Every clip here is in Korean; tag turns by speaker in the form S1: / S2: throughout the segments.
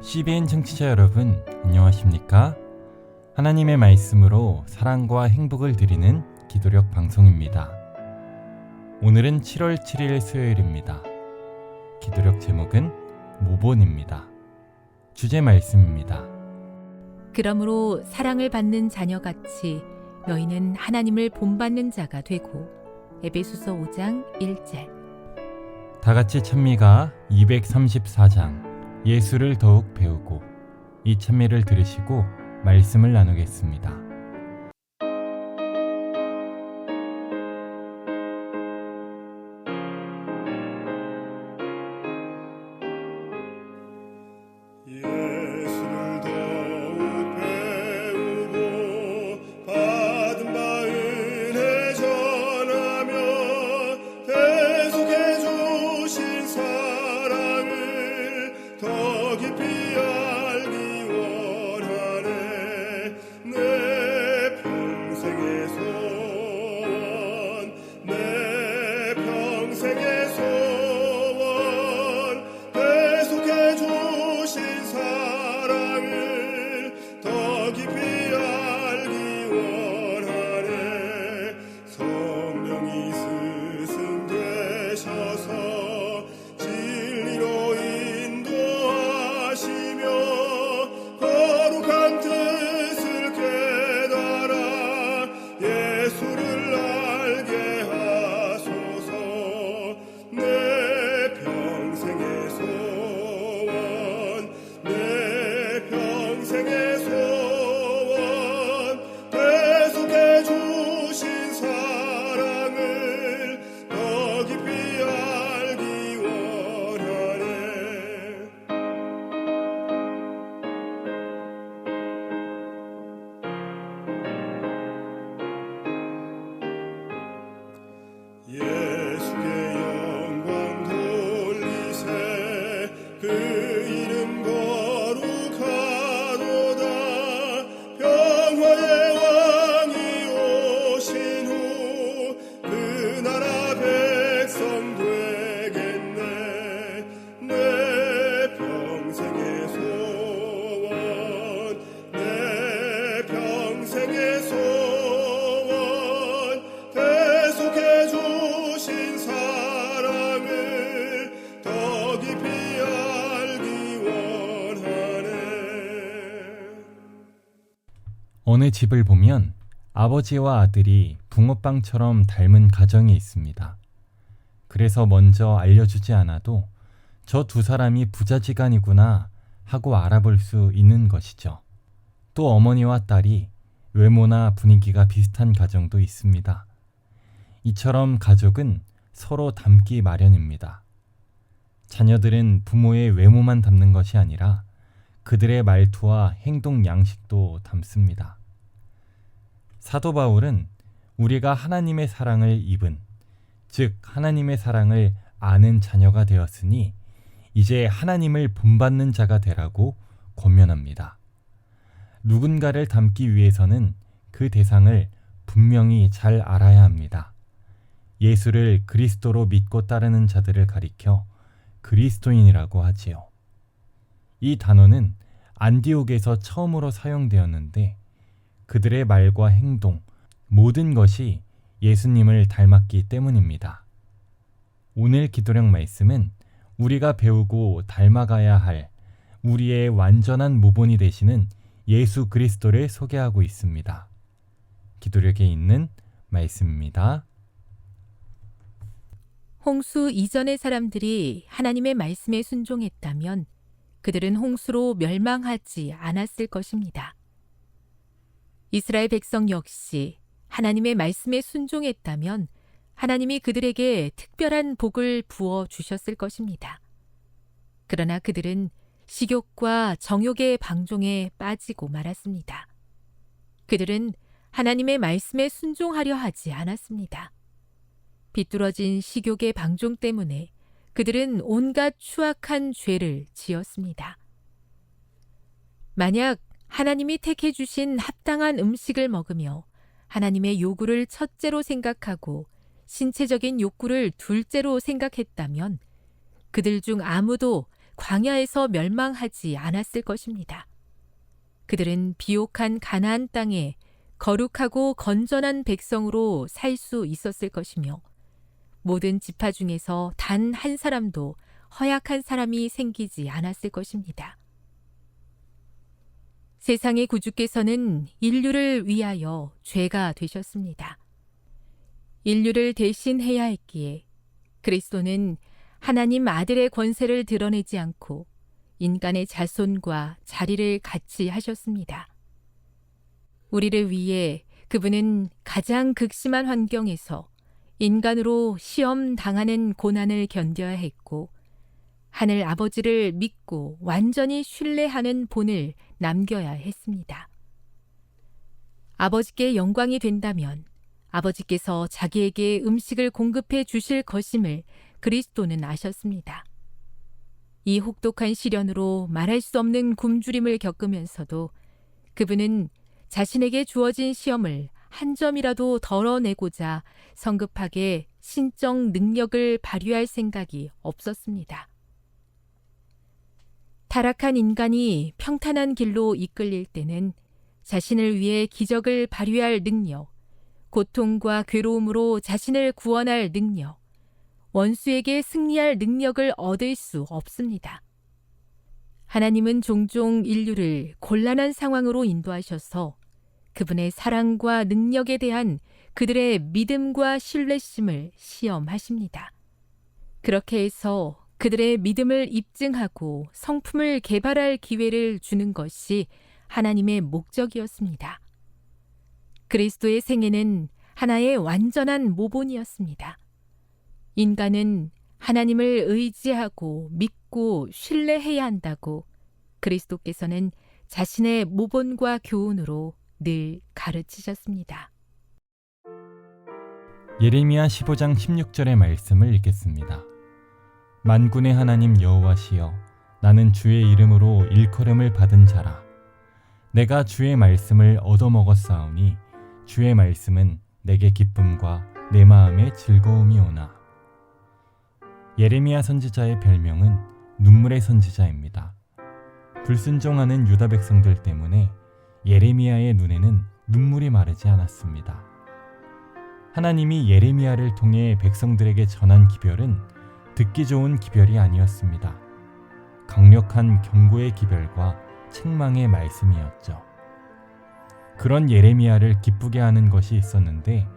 S1: CBN 청취자 여러분, 안녕하십니까? 하나님의 말씀으로 사랑과 행복을 드리는 기도력 방송입니다. 오늘은 7월 7일 수요일입니다. 기도력 제목은 모본입니다. 주제 말씀입니다.
S2: 그러므로 사랑을 받는 자녀같이 너희는 하나님을 본받는 자가 되고. 에베소서 5장 1절.
S1: 다같이 찬미가 234장 예수를 더욱 배우고, 이 찬미를 들으시고 말씀을 나누겠습니다.
S3: 예수를 더욱 배우고 받은 바 은혜 전하며 계속해 주신 사랑을 더 깊이 알기 원하네. 내 평생의 소원, 내 평생의 소원, 계속해 주신 사랑을 더 깊이 알기 원하네. 성령이 스승되셔서 진리로 인도하시며 거룩한 뜻을 깨달아 예수를 알게 하소서. 내 평생의 소원, 내 평생의 소원, 계속해 주신 사랑을 더 깊이 알기 원하네. 예수께 영광 돌리세. 그 이름 거룩하도다. 평화의 왕이 오신 후 그 나라 백성 되겠네. 내 평생의 소원, 내 평생의 소원, 계속해 주신 사랑을 더 깊이 알기 원하네.
S1: 어느 집을 보면 아버지와 아들이 붕어빵처럼 닮은 가정이 있습니다. 그래서 먼저 알려주지 않아도 저 두 사람이 부자지간이구나 하고 알아볼 수 있는 것이죠. 또 어머니와 딸이 외모나 분위기가 비슷한 가정도 있습니다. 이처럼 가족은 서로 닮기 마련입니다. 자녀들은 부모의 외모만 닮는 것이 아니라 그들의 말투와 행동 양식도 닮습니다. 사도 바울은 우리가 하나님의 사랑을 입은, 즉 하나님의 사랑을 아는 자녀가 되었으니 이제 하나님을 본받는 자가 되라고 권면합니다. 누군가를 닮기 위해서는 그 대상을 분명히 잘 알아야 합니다. 예수를 그리스도로 믿고 따르는 자들을 가리켜 그리스도인이라고 하지요. 이 단어는 안디옥에서 처음으로 사용되었는데 그들의 말과 행동, 모든 것이 예수님을 닮았기 때문입니다. 오늘 기도력 말씀은 우리가 배우고 닮아가야 할 우리의 완전한 모본이 되시는 예수 그리스도를 소개하고 있습니다. 기도력에 있는 말씀입니다.
S2: 홍수 이전의 사람들이 하나님의 말씀에 순종했다면 그들은 홍수로 멸망하지 않았을 것입니다. 이스라엘 백성 역시 하나님의 말씀에 순종했다면 하나님이 그들에게 특별한 복을 부어 주셨을 것입니다. 그러나 그들은 식욕과 정욕의 방종에 빠지고 말았습니다. 그들은 하나님의 말씀에 순종하려 하지 않았습니다. 비뚤어진 식욕의 방종 때문에 그들은 온갖 추악한 죄를 지었습니다. 만약 하나님이 택해 주신 합당한 음식을 먹으며 하나님의 요구를 첫째로 생각하고 신체적인 욕구를 둘째로 생각했다면 그들 중 아무도 광야에서 멸망하지 않았을 것입니다. 그들은 비옥한 가나안 땅에 거룩하고 건전한 백성으로 살 수 있었을 것이며 모든 지파 중에서 단 한 사람도 허약한 사람이 생기지 않았을 것입니다. 세상의 구주께서는 인류를 위하여 죄가 되셨습니다. 인류를 대신해야 했기에 그리스도는 하나님 아들의 권세를 드러내지 않고 인간의 자손과 자리를 같이 하셨습니다. 우리를 위해 그분은 가장 극심한 환경에서 인간으로 시험 당하는 고난을 견뎌야 했고 하늘 아버지를 믿고 완전히 신뢰하는 본을 남겨야 했습니다. 아버지께 영광이 된다면 아버지께서 자기에게 음식을 공급해 주실 것임을 그리스도는 아셨습니다. 이 혹독한 시련으로 말할 수 없는 굶주림을 겪으면서도 그분은 자신에게 주어진 시험을 한 점이라도 덜어내고자 성급하게 신적 능력을 발휘할 생각이 없었습니다. 타락한 인간이 평탄한 길로 이끌릴 때는 자신을 위해 기적을 발휘할 능력, 고통과 괴로움으로 자신을 구원할 능력, 원수에게 승리할 능력을 얻을 수 없습니다. 하나님은 종종 인류를 곤란한 상황으로 인도하셔서 그분의 사랑과 능력에 대한 그들의 믿음과 신뢰심을 시험하십니다. 그렇게 해서 그들의 믿음을 입증하고 성품을 개발할 기회를 주는 것이 하나님의 목적이었습니다. 그리스도의 생애는 하나의 완전한 모본이었습니다. 인간은 하나님을 의지하고 믿고 신뢰해야 한다고 그리스도께서는 자신의 모본과 교훈으로 늘 가르치셨습니다.
S1: 예레미야 15장 16절의 말씀을 읽겠습니다. 만군의 하나님 여호와시여, 나는 주의 이름으로 일컬음을 받은 자라. 내가 주의 말씀을 얻어먹었사오니 주의 말씀은 내게 기쁨과 내 마음에 즐거움이 오나. 예레미야 선지자의 별명은 눈물의 선지자입니다. 불순종하는 유다 백성들 때문에 예레미야의 눈에는 눈물이 마르지 않았습니다. 하나님이 예레미야를 통해 백성들에게 전한 기별은 듣기 좋은 기별이 아니었습니다. 강력한 경고의 기별과 책망의 말씀이었죠. 그런 예레미야를 기쁘게 하는 것이 있었는데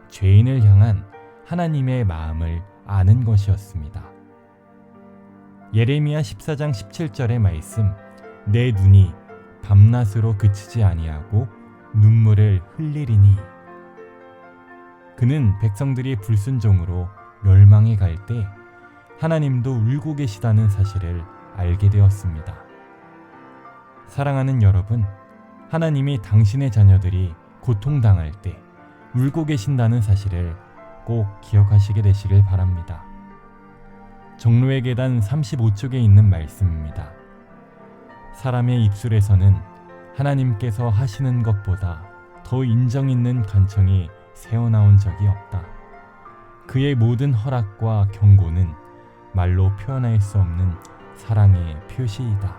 S1: 죄인을 향한 하나님의 마음을 아는 것이었습니다. 예레미야 14장 17절의 말씀, 내 눈이 밤낮으로 그치지 아니하고 눈물을 흘리리니. 그는 백성들이 불순종으로 멸망해 갈 때 하나님도 울고 계시다는 사실을 알게 되었습니다. 사랑하는 여러분, 하나님이 당신의 자녀들이 고통당할 때 울고 계신다는 사실을 꼭 기억하시게 되시길 바랍니다. 종로의 계단 35쪽에 있는 말씀입니다. 사람의 입술에서는 하나님께서 하시는 것보다 더 인정 있는 간청이 새어나온 적이 없다. 그의 모든 허락과 경고는 말로 표현할 수 없는 사랑의 표시이다.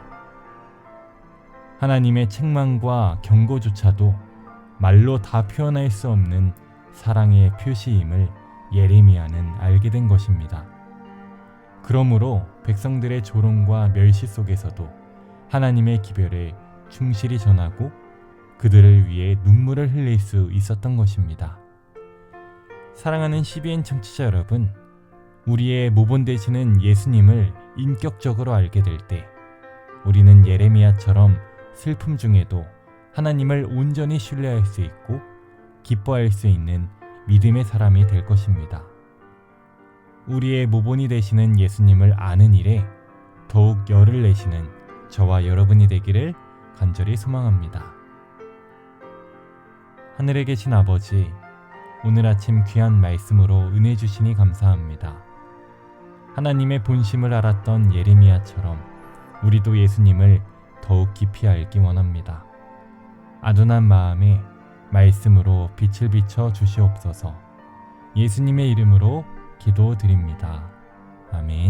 S1: 하나님의 책망과 경고조차도 말로 다 표현할 수 없는 사랑의 표시임을 예레미야는 알게 된 것입니다. 그러므로 백성들의 조롱과 멸시 속에서도 하나님의 기별에 충실히 전하고 그들을 위해 눈물을 흘릴 수 있었던 것입니다. 사랑하는 CBN 청취자 여러분, 우리의 모본 되시는 예수님을 인격적으로 알게 될 때 우리는 예레미야처럼 슬픔 중에도 하나님을 온전히 신뢰할 수 있고 기뻐할 수 있는 믿음의 사람이 될 것입니다. 우리의 모본이 되시는 예수님을 아는 일에 더욱 열을 내시는 저와 여러분이 되기를 간절히 소망합니다. 하늘에 계신 아버지, 오늘 아침 귀한 말씀으로 은혜 주시니 감사합니다. 하나님의 본심을 알았던 예레미야처럼 우리도 예수님을 더욱 깊이 알기 원합니다. 아둔한 마음에 말씀으로 빛을 비춰 주시옵소서. 예수님의 이름으로 기도드립니다. 아멘.